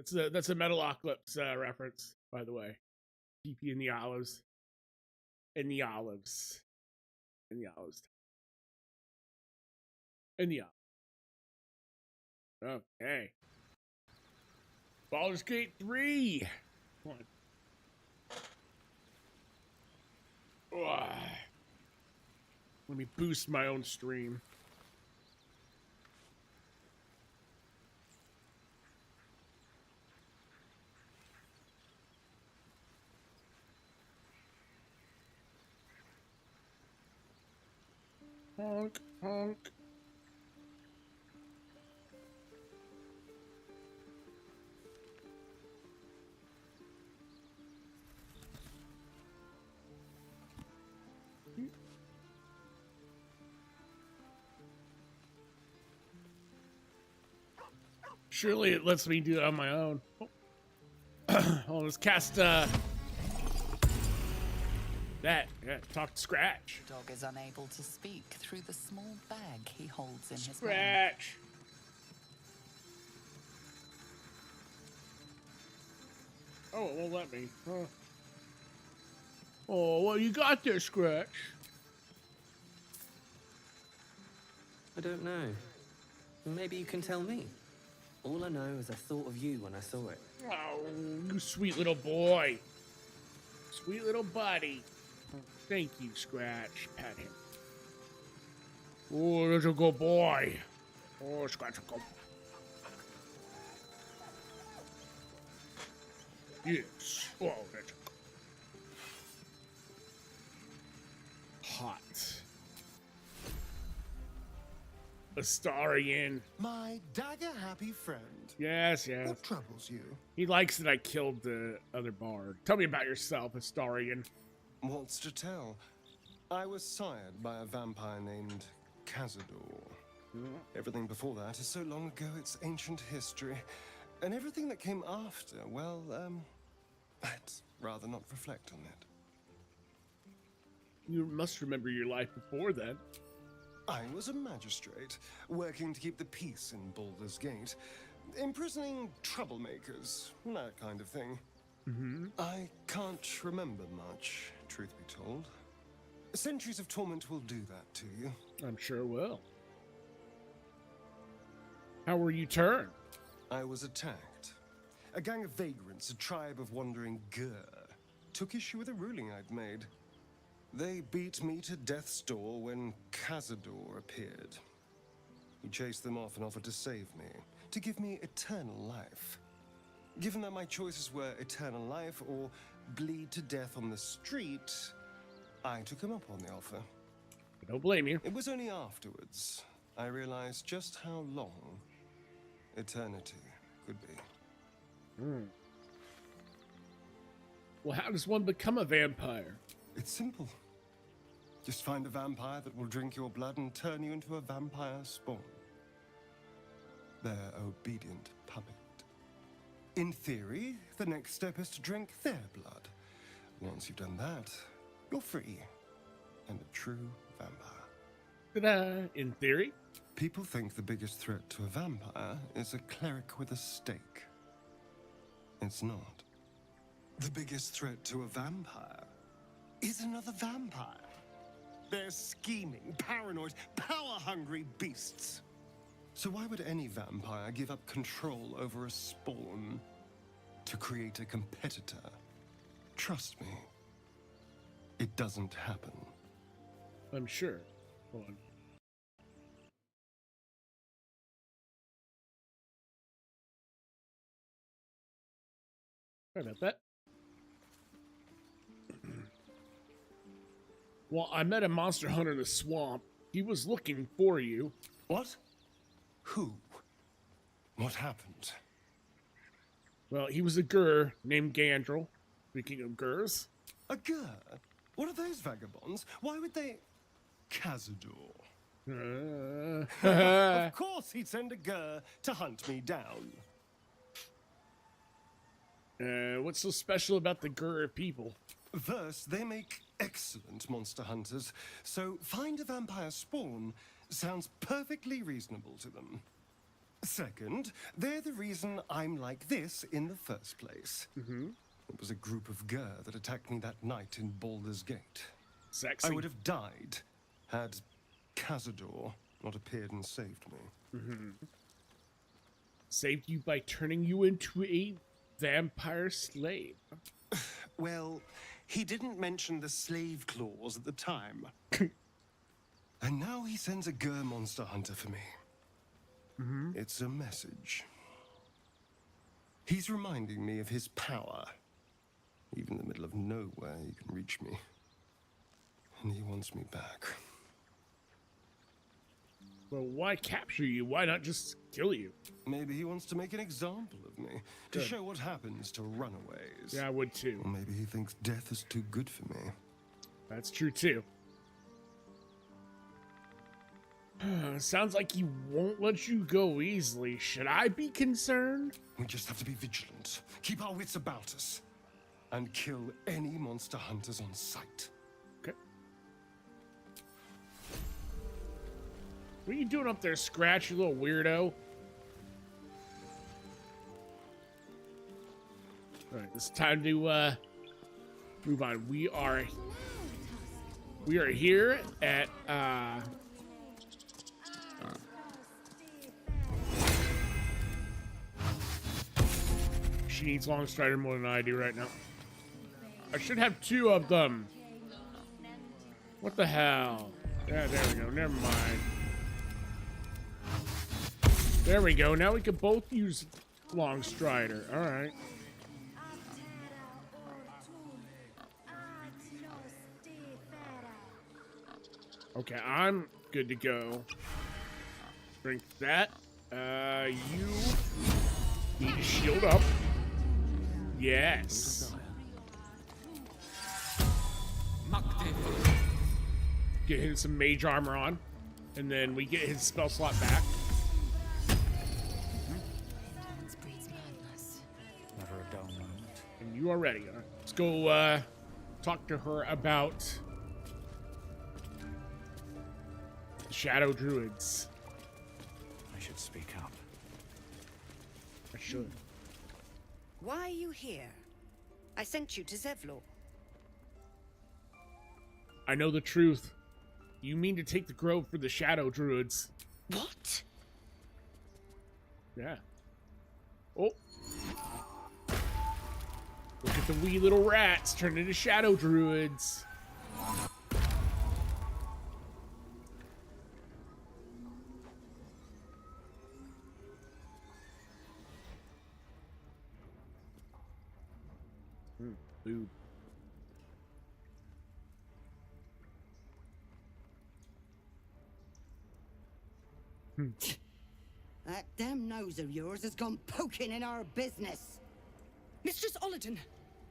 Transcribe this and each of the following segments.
Sorry, that's a Metalocalypse reference, by the way. PP in the olives. In the olives. In the olives. In the olives. Okay. Baldur's Gate 3. Come on. Ugh. Let me boost my own stream. Honk, honk. Surely it lets me do it on my own. Oh, let's cast that. Yeah, talk to Scratch. The dog is unable to speak through the small bag he holds in his mouth. Scratch. Oh, it won't let me. Huh. Oh, what you got there, Scratch? I don't know. Maybe you can tell me. All I know is I thought of you when I saw it. Oh, you sweet little boy. Sweet little buddy. Oh, thank you, Scratch. Pet him. Oh, that's a good boy. Oh, Scratch a good boy. Yes. Oh, that's hot. Astarion. My dagger-happy friend. Yes, yes. What troubles you? He likes that I killed the other bard. Tell me about yourself, Astarion. What's to tell? I was sired by a vampire named Cazador. Everything before that is so long ago, it's ancient history. And everything that came after, well, I'd rather not reflect on it. You must remember your life before then. I was a magistrate, working to keep the peace in Baldur's Gate, imprisoning troublemakers, that kind of thing. I can't remember much, truth be told. Centuries of torment will do that to you. I'm sure it will. How were you turned? I was attacked. A gang of vagrants, a tribe of wandering Gur, took issue with a ruling I'd made. They beat me to death's door when Cazador appeared. He chased them off and offered to save me, to give me eternal life. Given that my choices were eternal life or bleed to death on the street, I took him up on the offer. I don't blame you. It was only afterwards I realized just how long eternity could be. Well, how does one become a vampire? It's simple. Just find a vampire that will drink your blood and turn you into a vampire spawn. Their obedient puppet. In theory, the next step is to drink their blood. Once you've done that, you're free and a true vampire. Ta-da! In theory. People think the biggest threat to a vampire is a cleric with a stake. It's not. The biggest threat to a vampire is another vampire. They're scheming, paranoid, power-hungry beasts. So why would any vampire give up control over a spawn to create a competitor? Trust me, it doesn't happen. I'm sure. Hold on. Sorry about that. Well, I met a monster hunter in the swamp. He was looking for you. What? Who? What happened? Well, he was a Gur named Gandrel. Speaking of Gurs. A Gur? What are those vagabonds? Why would they... Cazador. Of course he'd send a Gur to hunt me down. What's so special about the Gur people? First, they make excellent monster hunters, so find a vampire spawn sounds perfectly reasonable to them. Second, they're the reason I'm like this in the first place. It was a group of Gur that attacked me that night in Baldur's Gate. Sexy. I would have died had Cazador not appeared and saved me. Saved you by turning you into a vampire slave. Well, he didn't mention the slave clause at the time. And now he sends a Gur monster hunter for me. It's a message. He's reminding me of his power. Even in the middle of nowhere, he can reach me. And he wants me back. Well, why capture you? Why not just kill you? Maybe he wants to make an example of me, to Good. show what happens to runaways. Yeah, I would too. Or maybe he thinks death is too good for me. That's true too. Sounds like he won't let you go easily. Should I be concerned? We just have to be vigilant, keep our wits about us, and kill any monster hunters on sight. Okay. What are you doing up there, Scratch, you little weirdo? Alright, it's time to move on. We are here at she needs Long Strider more than I do right now. I should have two of them. What the hell? Yeah, there we go. Never mind. There we go. Now we can both use Long Strider. All right. Okay, I'm good to go. Drink that. You need to shield up. Yes. Get him some mage armor on, and then we get his spell slot back. Never a dull moment. And you are ready. All right, let's go talk to her about the Shadow Druids. I should speak up. I should. Why are you here? I sent you to Zevlor. I know the truth. You mean to take the grove for the Shadow Druids. What? Yeah. Oh. Look at the wee little rats turn into Shadow Druids. Food. That damn nose of yours has gone poking in our business. Mistress Olladin,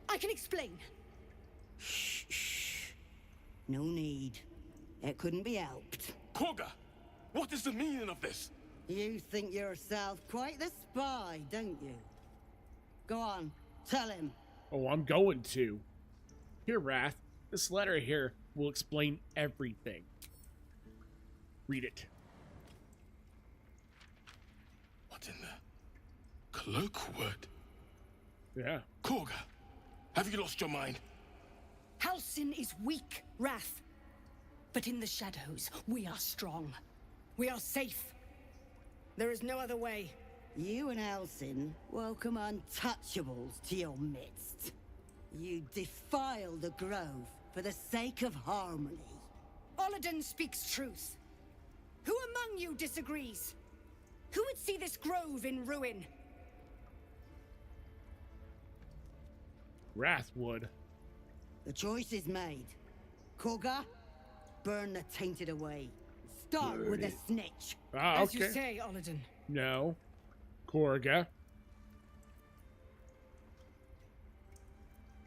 I can explain. Shh. No need. It couldn't be helped. Kargha, what is the meaning of this? You think yourself quite the spy, don't you? Go on, tell him. Oh, I'm going to. Here, Wrath. This letter here will explain everything. Read it. What in the cloakwood? Yeah. Kargha, have you lost your mind? Halsin is weak, Wrath. But in the shadows, we are strong. We are safe. There is no other way. You and Halsin welcome untouchables to your midst. You defile the grove for the sake of harmony. Olladin speaks truth. Who among you disagrees? Who would see this grove in ruin? Wrath would. The choice is made. Kargha, burn the tainted away. Start with the snitch. Ah, As you okay. say, Olladin. No. Kargha.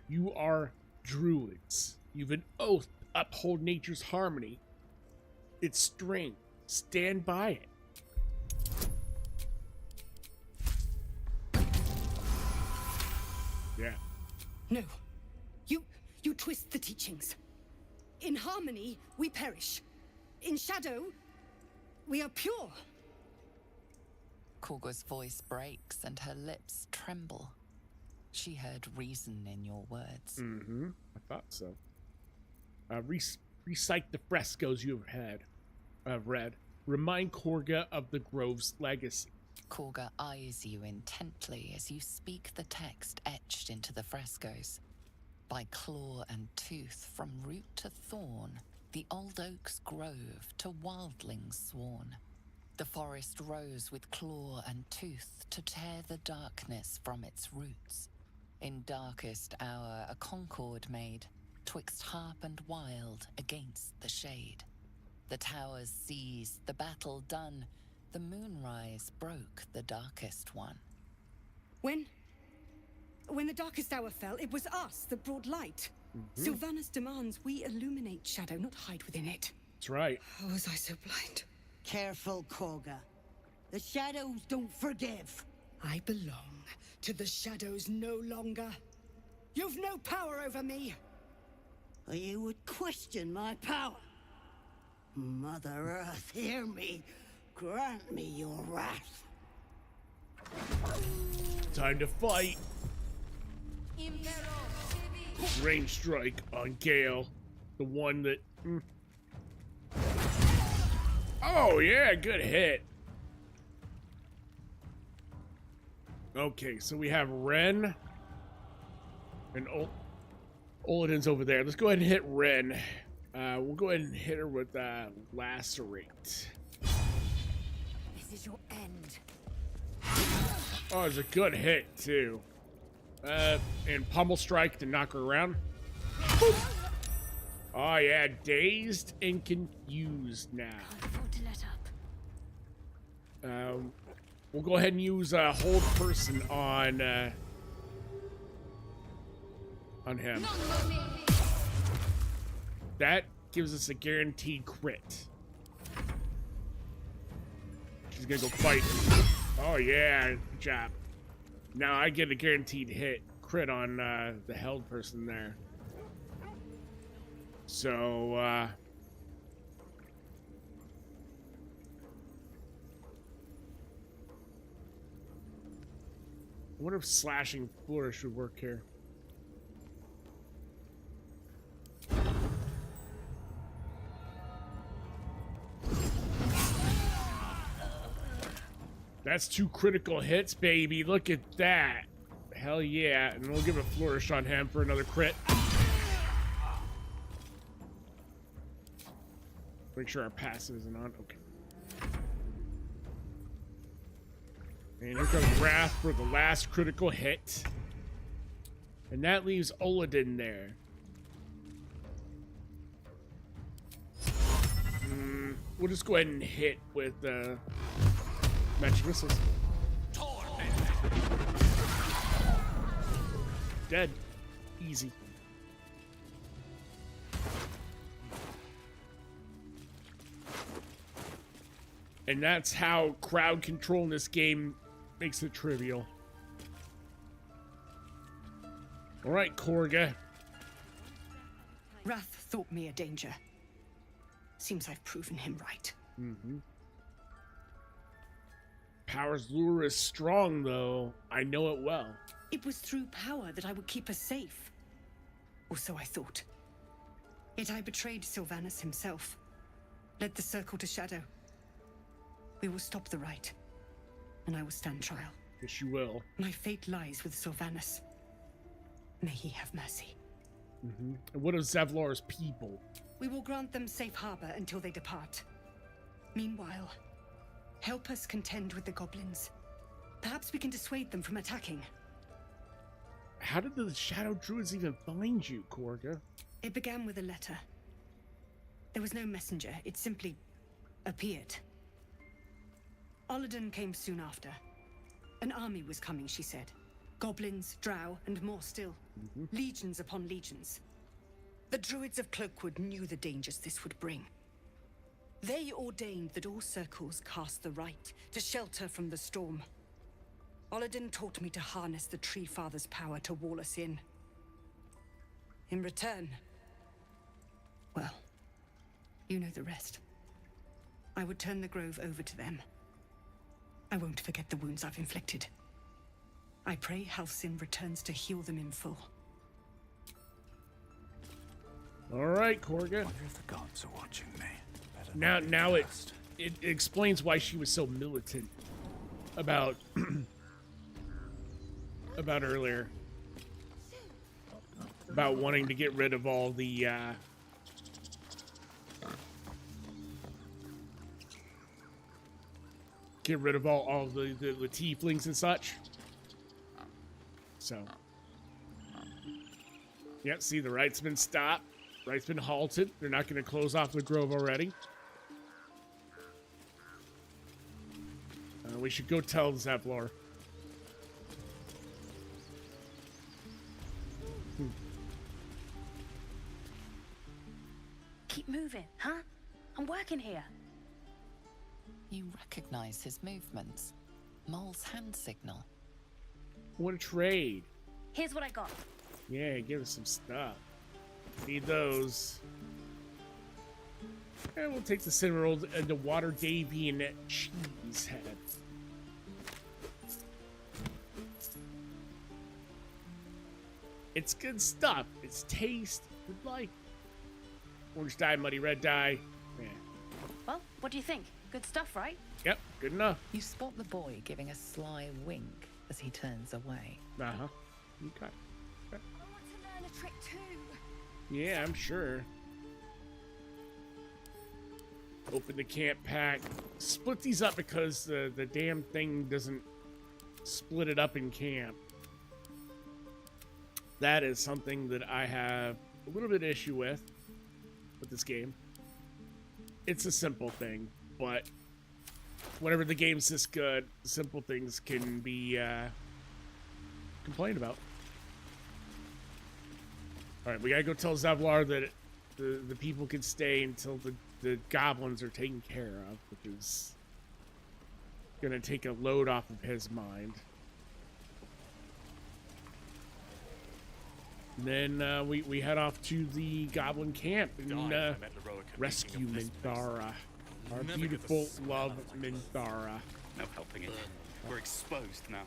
You are druids. You've an oath to uphold nature's harmony. Its strength. Stand by it. Yeah. No. You twist the teachings. In harmony, we perish. In shadow, we are pure. Kargha's voice breaks and her lips tremble. She heard reason in your words. Mm-hmm. I thought so. Recite the frescoes you have read. Remind Kargha of the grove's legacy. Kargha eyes you intently as you speak the text etched into the frescoes. By claw and tooth, from root to thorn, the old oak's grove to wildlings sworn. The forest rose with claw and tooth to tear the darkness from its roots. In darkest hour a concord made, twixt harp and wild against the shade. The towers seized, the battle done, the moonrise broke the darkest one. When the darkest hour fell, it was us that brought light. Sylvanas demands we illuminate shadow, not hide within it. That's right. How was I so blind? Careful, Kargha. The shadows don't forgive. I belong to the shadows no longer. You've no power over me. Or you would question my power. Mother Earth, hear me. Grant me your wrath. Time to fight. Range strike on Gale. The one that... Oh, yeah, good hit. Okay, so we have Ren. And Olladin's over there. Let's go ahead and hit Ren. We'll go ahead and hit her with Lacerate. This is your end. Oh, it's a good hit, too. And Pummel Strike to knock her around. Boop. Oh, yeah, dazed and confused now. Can't afford to let up. We'll go ahead and use Hold Person on him. That gives us a guaranteed crit. She's gonna go fight. Oh, yeah, good job. Now I get a guaranteed hit crit on the held person there. So, I wonder if slashing flourish would work here. That's 2 critical hits, baby. Look at that. Hell yeah. And we'll give a flourish on him for another crit. Make sure our passive isn't on. Okay. And here comes Wrath for the last critical hit. And that leaves Oladin there. We'll just go ahead and hit with magic missiles. Dead. Easy. And that's how crowd control in this game makes it trivial. All right, Kargha. Wrath thought me a danger. Seems I've proven him right. Power's lure is strong, though. I know it well. It was through power that I would keep us safe. Or so I thought. Yet I betrayed Sylvanas himself. Led the circle to Shadow. We will stop the rite. And I will stand trial. Yes, you will. My fate lies with Sylvanas. May he have mercy. And what of Zevlor's people? We will grant them safe harbor until they depart. Meanwhile, help us contend with the goblins. Perhaps we can dissuade them from attacking. How did the Shadow Druids even find you, Kargha? It began with a letter. There was no messenger, it simply appeared. Oladin came soon after. An army was coming, she said. Goblins, drow, and more still. Legions upon legions. The Druids of Cloakwood knew the dangers this would bring. They ordained that all circles cast the rite to shelter from the storm. Oladin taught me to harness the Tree Father's power to wall us in. In return, well, you know the rest. I would turn the grove over to them. I won't forget the wounds I've inflicted. I pray Halcyon returns to heal them in full. All right, Kargha. Wonder if the gods are watching me. Better Now not be it fast. explains why she was so militant about about earlier. About wanting to get rid of all the all the tieflings and such. So, yeah, see, the rite's been stopped. Rite's been halted. They're not going to close off the grove already. We should go tell Zevlor. Keep moving, huh? I'm working here. You recognize his movements. Mole's hand signal. Want to trade? Here's what I got. Yeah, give us some stuff. Need those. And we'll take the cinnamon rolls and the water Davian cheese head. It's good stuff. It's taste. Good like. Orange dye, muddy red dye. Yeah. Well, what do you think? Good stuff, right? Yep, good enough. You spot the boy giving a sly wink as he turns away. Uh-huh. Okay. I want to learn a trick too. Yeah, I'm sure. Open the camp pack. Split these up because the damn thing doesn't split it up in camp. That is something that I have a little bit of issue with this game. It's a simple thing, but whenever the game's this good, simple things can be complained about. All right, we gotta go tell Zevlor that the people can stay until the goblins are taken care of, which is gonna take a load off of his mind. And then we head off to the Goblin Camp and rescue Minthara. Our beautiful love Minthara. No helping it. We're exposed now.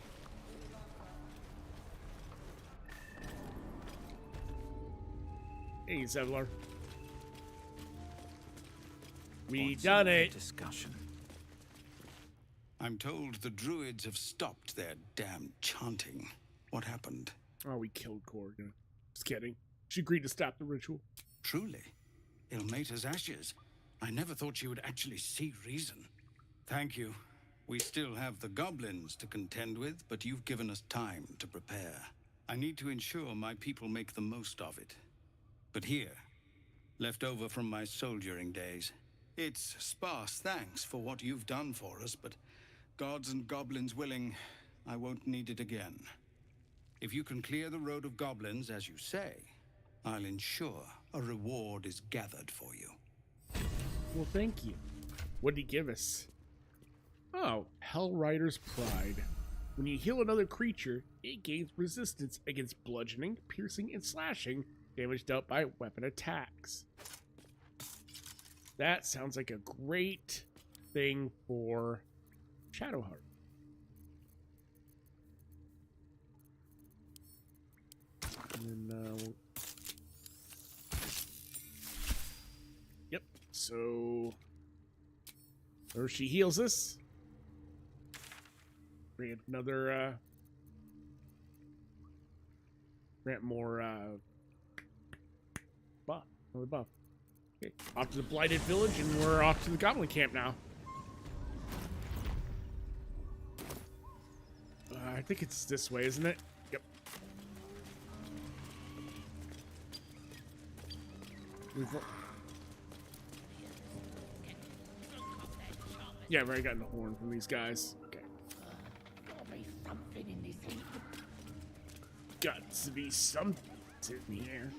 Hey, Zevlor. We done it. Discussion. I'm told the druids have stopped their damn chanting. What happened? Oh, we killed Kargha. Just kidding. She agreed to stop the ritual. Truly, Ilmater's ashes. I never thought she would actually see reason. Thank you. We still have the goblins to contend with, but you've given us time to prepare. I need to ensure my people make the most of it. But here, left over from my soldiering days. It's sparse thanks for what you've done for us, but gods and goblins willing, I won't need it again. If you can clear the road of goblins, as you say, I'll ensure a reward is gathered for you. Well, thank you. What did he give us? Oh, Hell Rider's Pride. When you heal another creature, it gains resistance against bludgeoning, piercing, and slashing damage dealt by weapon attacks. That sounds like a great thing for Shadowheart. And then, yep, so or she heals us. Grant another, grant more, buff. Another buff. Okay, off to the Blighted Village, and we're off to the Goblin Camp now. I think it's this way, isn't it? Yep. Yeah, I've already gotten the horn from these guys. Okay. Got to be something here.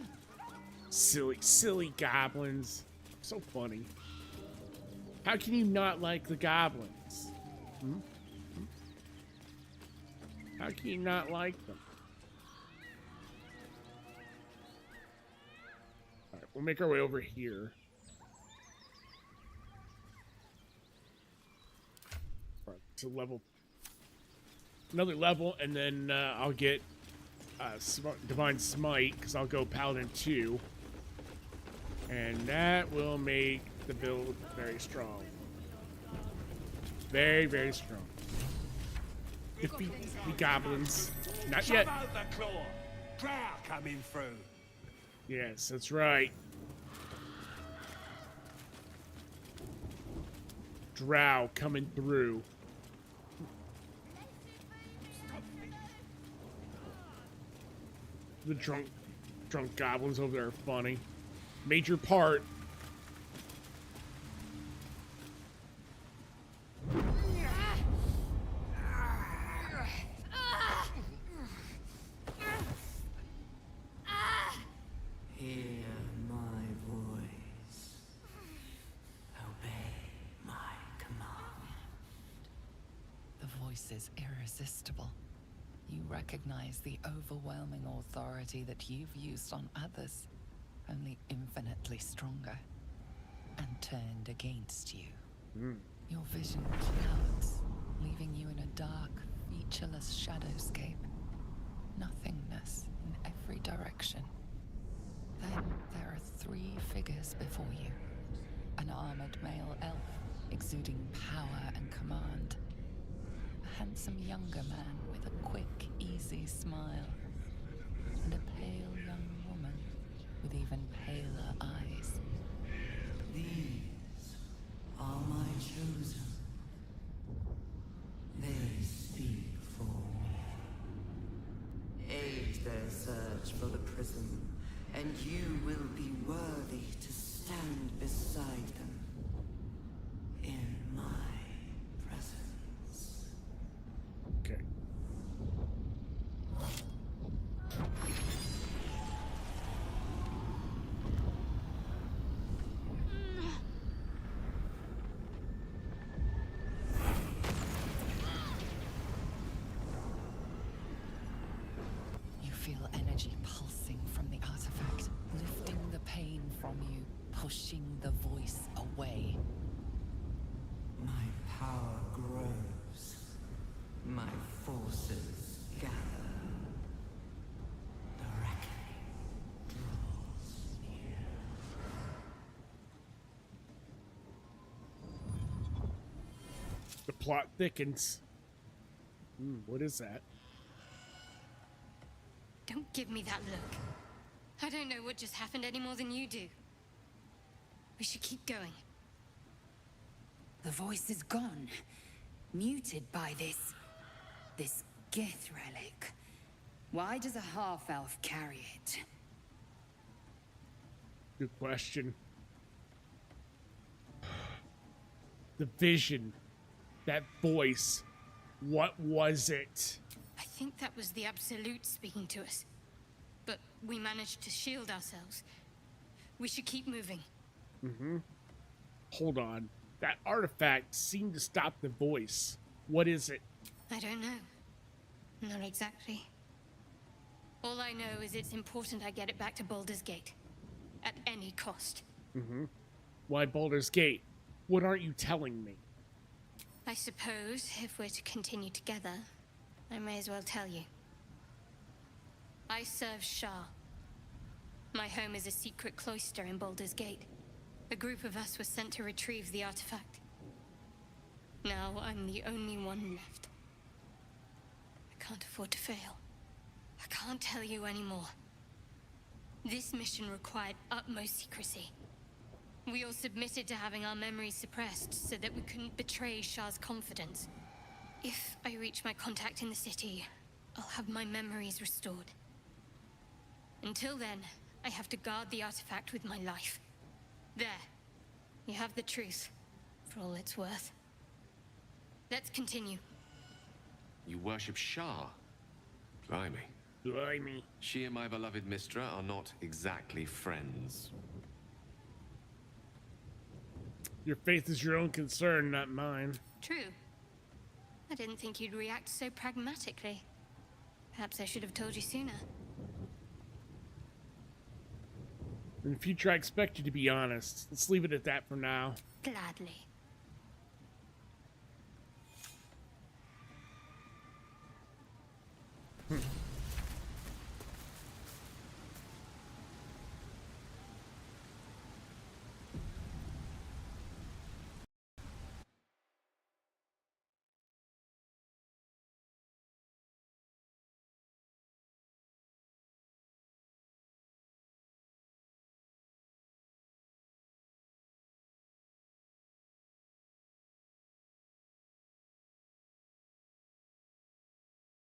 Silly goblins. So funny. How can you not like the goblins? Hmm? How can you not like them? Alright, we'll make our way over here. Alright, to level. Another level, and then I'll get Divine Smite, because I'll go Paladin 2. And that will make the build very strong. Very, very strong. Defeat the goblins. Not yet. The claw. Drow coming through. Yes, that's right. Drow coming through. The drunk goblins over there are funny. Major part. Hear my voice. Obey my command. The voice is irresistible. You recognize the overwhelming authority that you've used on others, only infinitely stronger, and turned against you. Your vision clouds, leaving you in a dark, featureless shadowscape. Nothingness in every direction. Then there are 3 figures before you. An armored male elf, exuding power and command. A handsome younger man with a quick, easy smile. And a pale young woman with even paler eyes. These are my chosen. They speak for me. Aid their search for the prism, and you will be worthy to stand beside them in my presence. Okay. You feel energy pulsing from the artifact, lifting the pain from you, pushing the voice away. My power grows. My forces gather. The reckoning draws near. The plot thickens. What is that? Don't give me that look. I don't know what just happened any more than you do. We should keep going. The voice is gone. Muted by this Gith relic. Why does a half-elf carry it? Good question. The vision. That voice. What was it? I think that was the Absolute speaking to us. But we managed to shield ourselves. We should keep moving. Hold on. That artifact seemed to stop the voice. What is it? I don't know. Not exactly. All I know is it's important I get it back to Baldur's Gate. At any cost. Why Baldur's Gate? What aren't you telling me? I suppose, if we're to continue together, I may as well tell you. I serve Shah. My home is a secret cloister in Baldur's Gate. A group of us was sent to retrieve the artifact. Now I'm the only one left. I can't afford to fail. I can't tell you anymore. This mission required utmost secrecy. We all submitted to having our memories suppressed so that we couldn't betray Shah's confidence. If I reach my contact in the city, I'll have my memories restored. Until then, I have to guard the artifact with my life. There. You have the truth, for all it's worth. Let's continue. You worship Shah? Blimey. Blimey. She and my beloved Mistra are not exactly friends. Your faith is your own concern, not mine. True. I didn't think you'd react so pragmatically. Perhaps I should have told you sooner. In the future, I expect you to be honest. Let's leave it at that for now. Gladly.